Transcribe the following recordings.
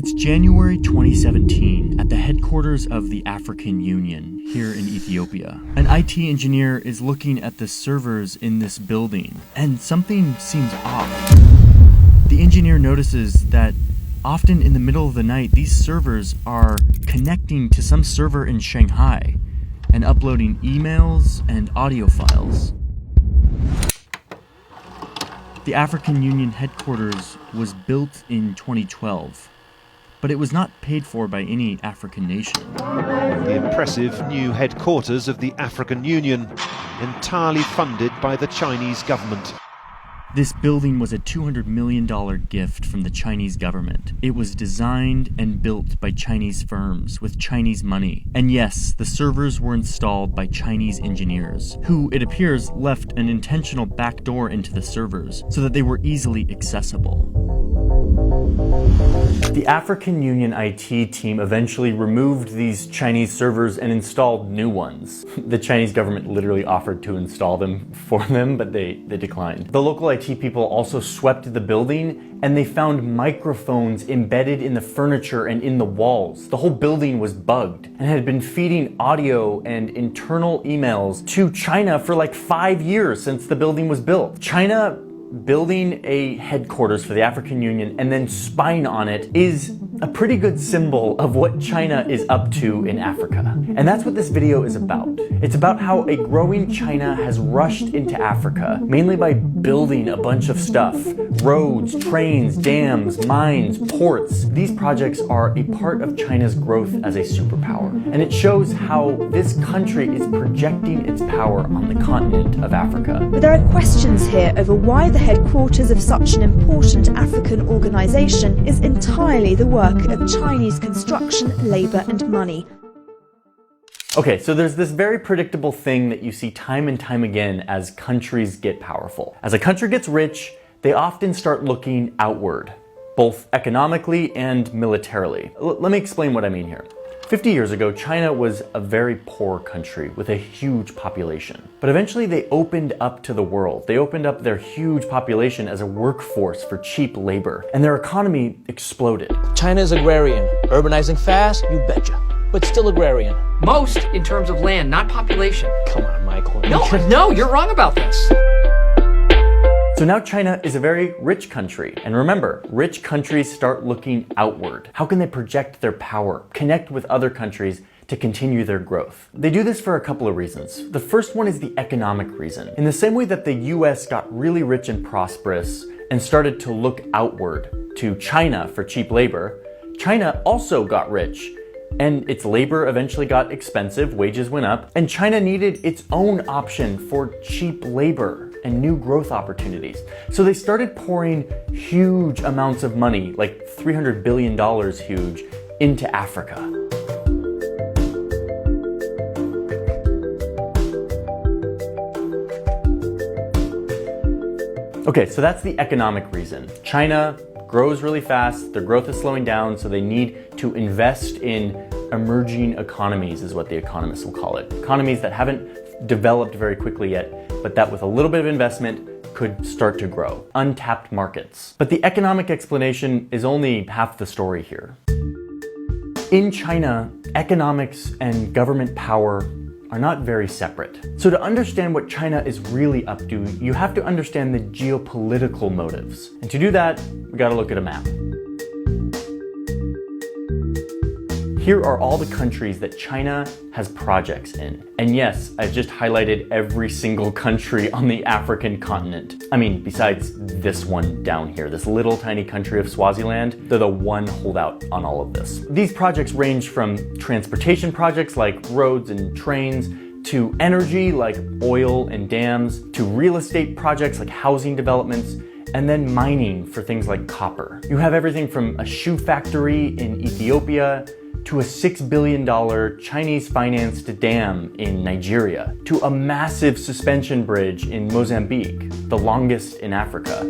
It's January 2017 at the headquarters of the African Union here in Ethiopia. An IT engineer is looking at the servers in this building, and something seems off. The engineer notices that often in the middle of the night, these servers are connecting to some server in Shanghai and uploading emails and audio files. The African Union headquarters was built in 2012, but it was not paid for by any African nation. The impressive new headquarters of the African Union, entirely funded by the Chinese government. This building was a $200 million gift from the Chinese government. It was designed and built by Chinese firms with Chinese money. And yes, the servers were installed by Chinese engineers, who, it appears, left an intentional backdoor into the servers so that they were easily accessible. The African Union IT team eventually removed these Chinese servers and installed new ones. The Chinese government literally offered to install them for them, but they declined. The local IT people also swept the building, and they found microphones embedded in the furniture and in the walls. The whole building was bugged and had been feeding audio and internal emails to China for like 5 years since the building was built. China building a headquarters for the African Union and then spying on it is a pretty good symbol of what China is up to in Africa. And that's what this video is about. It's about how a growing China has rushed into Africa, mainly by building a bunch of stuff. Roads, trains, dams, mines, ports. These projects are a part of China's growth as a superpower. And it shows how this country is projecting its power on the continent of Africa. But there are questions here over why the headquarters of such an important African organisation is entirely the work of Chinese construction, labour and money. Okay, so there's this very predictable thing that you see time and time again as countries get powerful. As a country gets rich, they often start looking outward, both economically and militarily. Let me explain what I mean here. 50 years ago, China was a very poor country with a huge population. But eventually they opened up to the world. They opened up their huge population as a workforce for cheap labor, and their economy exploded. China is agrarian, urbanizing fast, you betcha, but still agrarian. Most in terms of land, not population. Come on, Michael. No, you're wrong about this. So now China is a very rich country. And remember, rich countries start looking outward. How can they project their power, connect with other countries to continue their growth? They do this for a couple of reasons. The first one is the economic reason. In the same way that the US got really rich and prosperous and started to look outward to China for cheap labor, China also got rich. And its labor eventually got expensive, wages went up, and China needed its own option for cheap labor and new growth opportunities. So they started pouring huge amounts of money, like $300 billion huge, into Africa. Okay, so that's the economic reason. China grows really fast, their growth is slowing down, so they need to invest in emerging economies, is what the economists will call it. Economies that haven't developed very quickly yet, but that with a little bit of investment could start to grow. Untapped markets. But the economic explanation is only half the story here. In China, economics and government power are not very separate. So to understand what China is really up to, you have to understand the geopolitical motives. And to do that, we gotta look at a map. Here are all the countries that China has projects in. And yes, I've just highlighted every single country on the African continent. I mean, besides this one down here, this little tiny country of Swaziland, they're the one holdout on all of this. These projects range from transportation projects like roads and trains, to energy like oil and dams, to real estate projects like housing developments, and then mining for things like copper. You have everything from a shoe factory in Ethiopia to a $6 billion Chinese-financed dam in Nigeria, to a massive suspension bridge in Mozambique, the longest in Africa.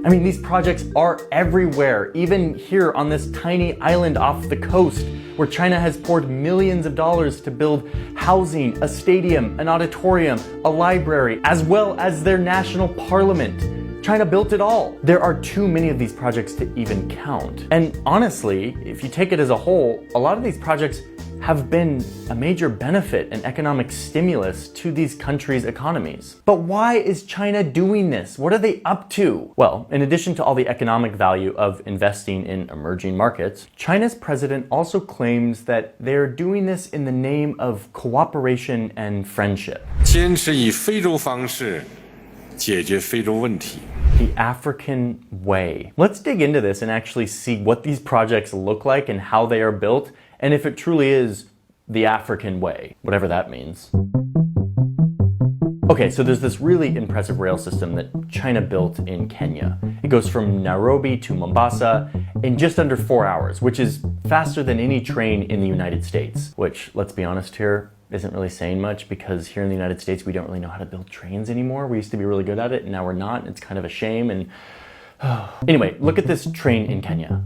I mean, these projects are everywhere, even here on this tiny island off the coast, where China has poured millions of dollars to build housing, a stadium, an auditorium, a library, as well as their national parliament. China built it all. There are too many of these projects to even count. And honestly, if you take it as a whole, a lot of these projects have been a major benefit and economic stimulus to these countries' economies. But why is China doing this? What are they up to? Well, in addition to all the economic value of investing in emerging markets, China's president also claims that they're doing this in the name of cooperation and friendship. 坚持以非洲方式解决非洲问题。 The African way. Let's dig into this and actually see what these projects look like and how they are built, and if it truly is the African way, whatever that means. Okay, so there's this really impressive rail system that China built in Kenya. It goes from Nairobi to Mombasa in just under 4 hours, which is faster than any train in the United States, which, let's be honest here, isn't really saying much because here in the United States, we don't really know how to build trains anymore. We used to be really good at it and now we're not. It's kind of a shame. And anyway, look at this train in Kenya.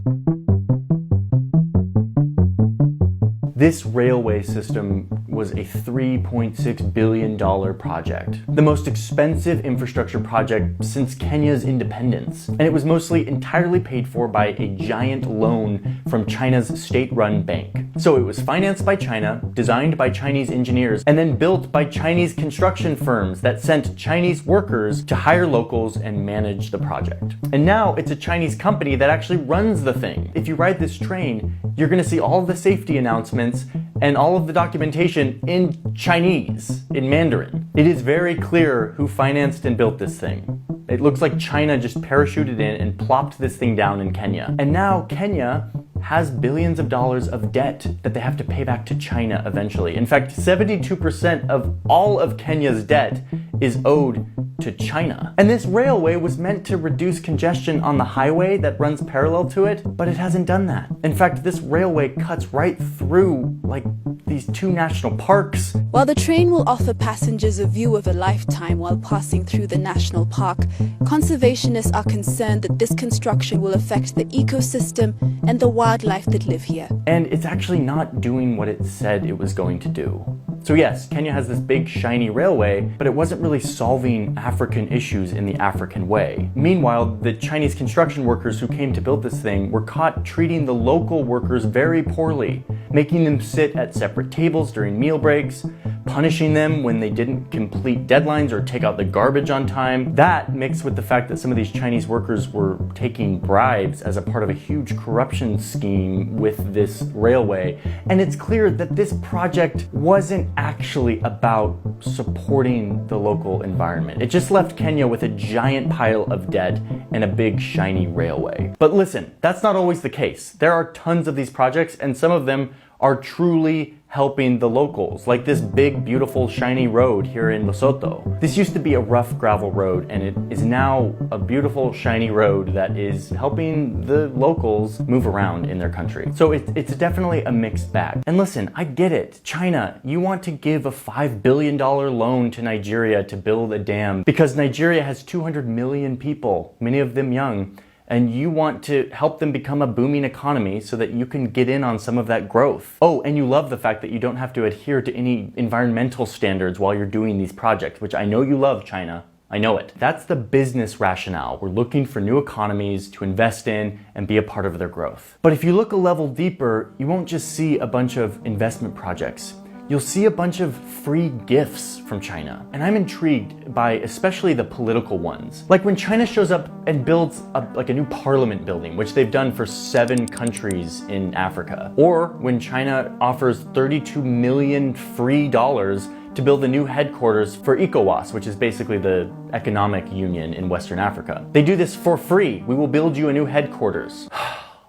This railway system was a $3.6 billion project, the most expensive infrastructure project since Kenya's independence. And it was mostly entirely paid for by a giant loan from China's state-run bank. So it was financed by China, designed by Chinese engineers, and then built by Chinese construction firms that sent Chinese workers to hire locals and manage the project. And now it's a Chinese company that actually runs the thing. If you ride this train, you're gonna see all of the safety announcements and all of the documentation in Chinese, in Mandarin. It is very clear who financed and built this thing. It looks like China just parachuted in and plopped this thing down in Kenya. And now Kenya has billions of dollars of debt that they have to pay back to China eventually. In fact, 72% of all of Kenya's debt is owed to China. And this railway was meant to reduce congestion on the highway that runs parallel to it, but it hasn't done that. In fact, this railway cuts right through like these two national parks. While the train will offer passengers a view of a lifetime while passing through the national park, conservationists are concerned that this construction will affect the ecosystem and the wildlife that live here. And it's actually not doing what it said it was going to do. So yes, Kenya has this big shiny railway, but it wasn't really solving African issues in the African way. Meanwhile, the Chinese construction workers who came to build this thing were caught treating the local workers very poorly, making them sit at separate tables during meal breaks, punishing them when they didn't complete deadlines or take out the garbage on time. That mixed with the fact that some of these Chinese workers were taking bribes as a part of a huge corruption scheme with this railway. And it's clear that this project wasn't actually about supporting the local environment. It just left Kenya with a giant pile of debt and a big shiny railway. But listen, that's not always the case. There are tons of these projects and some of them are truly helping the locals, like this big, beautiful, shiny road here in Lesotho. This used to be a rough gravel road, and it is now a beautiful, shiny road that is helping the locals move around in their country. So it's definitely a mixed bag. And listen, I get it. China, you want to give a $5 billion loan to Nigeria to build a dam because Nigeria has 200 million people, many of them young, and you want to help them become a booming economy so that you can get in on some of that growth. Oh, and you love the fact that you don't have to adhere to any environmental standards while you're doing these projects, which I know you love, China. I know it. That's the business rationale. We're looking for new economies to invest in and be a part of their growth. But if you look a level deeper, you won't just see a bunch of investment projects. You'll see a bunch of free gifts from China. And I'm intrigued by especially the political ones. Like when China shows up and builds a new parliament building, which they've done for 7 countries in Africa. Or when China offers $32 million free dollars to build the new headquarters for ECOWAS, which is basically the economic union in Western Africa. They do this for free. We will build you a new headquarters.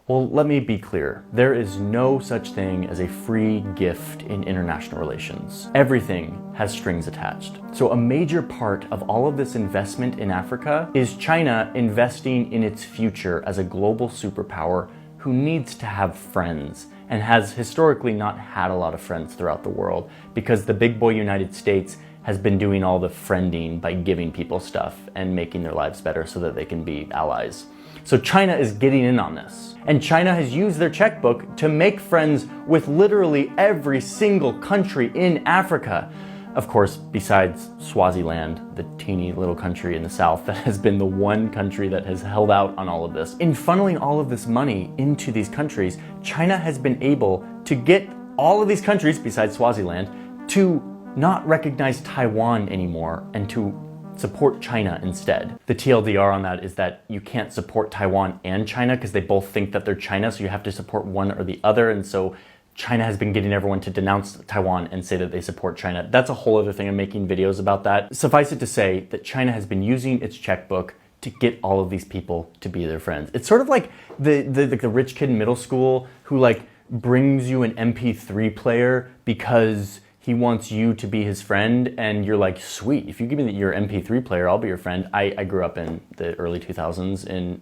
Well, let me be clear. There is no such thing as a free gift in international relations. Everything has strings attached. So a major part of all of this investment in Africa is China investing in its future as a global superpower who needs to have friends and has historically not had a lot of friends throughout the world because the big boy United States has been doing all the friending by giving people stuff and making their lives better so that they can be allies. So China is getting in on this. And China has used their checkbook to make friends with literally every single country in Africa. Of course, besides Swaziland, the teeny little country in the south that has been the one country that has held out on all of this. In funneling all of this money into these countries, China has been able to get all of these countries, besides Swaziland, to not recognize Taiwan anymore and to support China instead. The TLDR on that is that you can't support Taiwan and China because they both think that they're China, so you have to support one or the other, and so China has been getting everyone to denounce Taiwan and say that they support China. That's a whole other thing. I'm making videos about that. Suffice it to say that China has been using its checkbook to get all of these people to be their friends. It's sort of like the rich kid in middle school who like brings you an MP3 player because he wants you to be his friend, and you're like, sweet, if you give me your MP3 player, I'll be your friend. I grew up in the early 2000s. In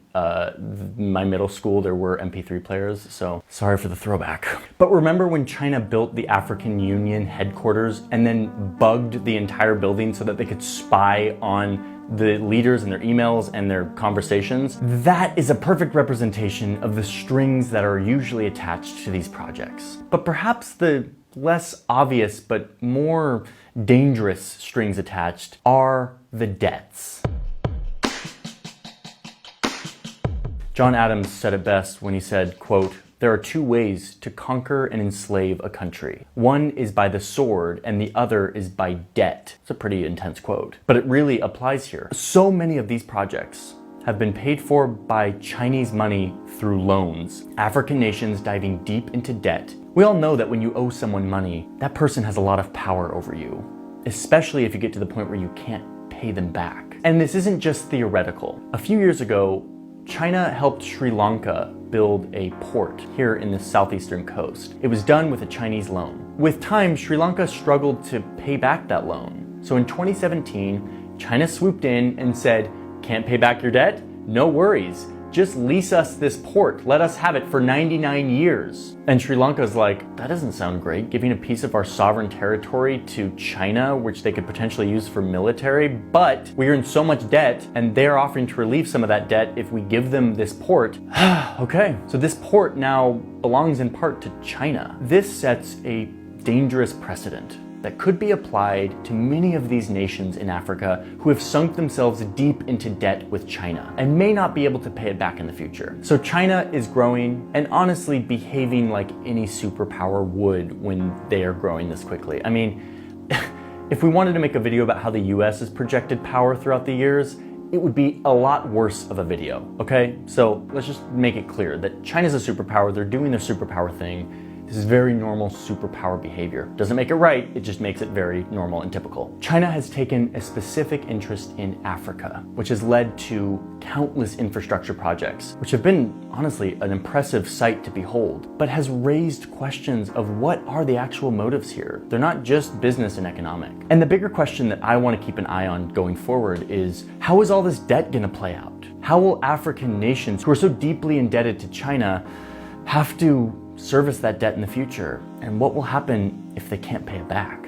my middle school, there were MP3 players, so sorry for the throwback. But remember when China built the African Union headquarters and then bugged the entire building so that they could spy on the leaders and their emails and their conversations? That is a perfect representation of the strings that are usually attached to these projects. But perhaps the less obvious but more dangerous strings attached are the debts. John Adams said it best when he said, quote, "There are two ways to conquer and enslave a country. One is by the sword and the other is by debt." It's a pretty intense quote, but it really applies here. So many of these projects have been paid for by Chinese money through loans. African nations diving deep into debt. We all know that when you owe someone money, that person has a lot of power over you, especially if you get to the point where you can't pay them back. And this isn't just theoretical. A few years ago, China helped Sri Lanka build a port here in the southeastern coast. It was done with a Chinese loan. With time, Sri Lanka struggled to pay back that loan. So in 2017, China swooped in and said, "Can't pay back your debt? No worries. Just lease us this port. Let us have it for 99 years. And Sri Lanka's like, that doesn't sound great, giving a piece of our sovereign territory to China, which they could potentially use for military, but we're in so much debt and they're offering to relieve some of that debt if we give them this port. Okay, so this port now belongs in part to China. This sets a dangerous precedent that could be applied to many of these nations in Africa who have sunk themselves deep into debt with China and may not be able to pay it back in the future. So China is growing and honestly behaving like any superpower would when they are growing this quickly. I mean, if we wanted to make a video about how the US has projected power throughout the years, it would be a lot worse of a video, okay? So let's just make it clear that China's a superpower, they're doing their superpower thing. This is very normal superpower behavior. Doesn't make it right, it just makes it very normal and typical. China has taken a specific interest in Africa, which has led to countless infrastructure projects, which have been, honestly, an impressive sight to behold, but has raised questions of what are the actual motives here. They're not just business and economic. And the bigger question that I want to keep an eye on going forward is, how is all this debt gonna play out? How will African nations who are so deeply indebted to China have to service that debt in the future? And what will happen if they can't pay it back?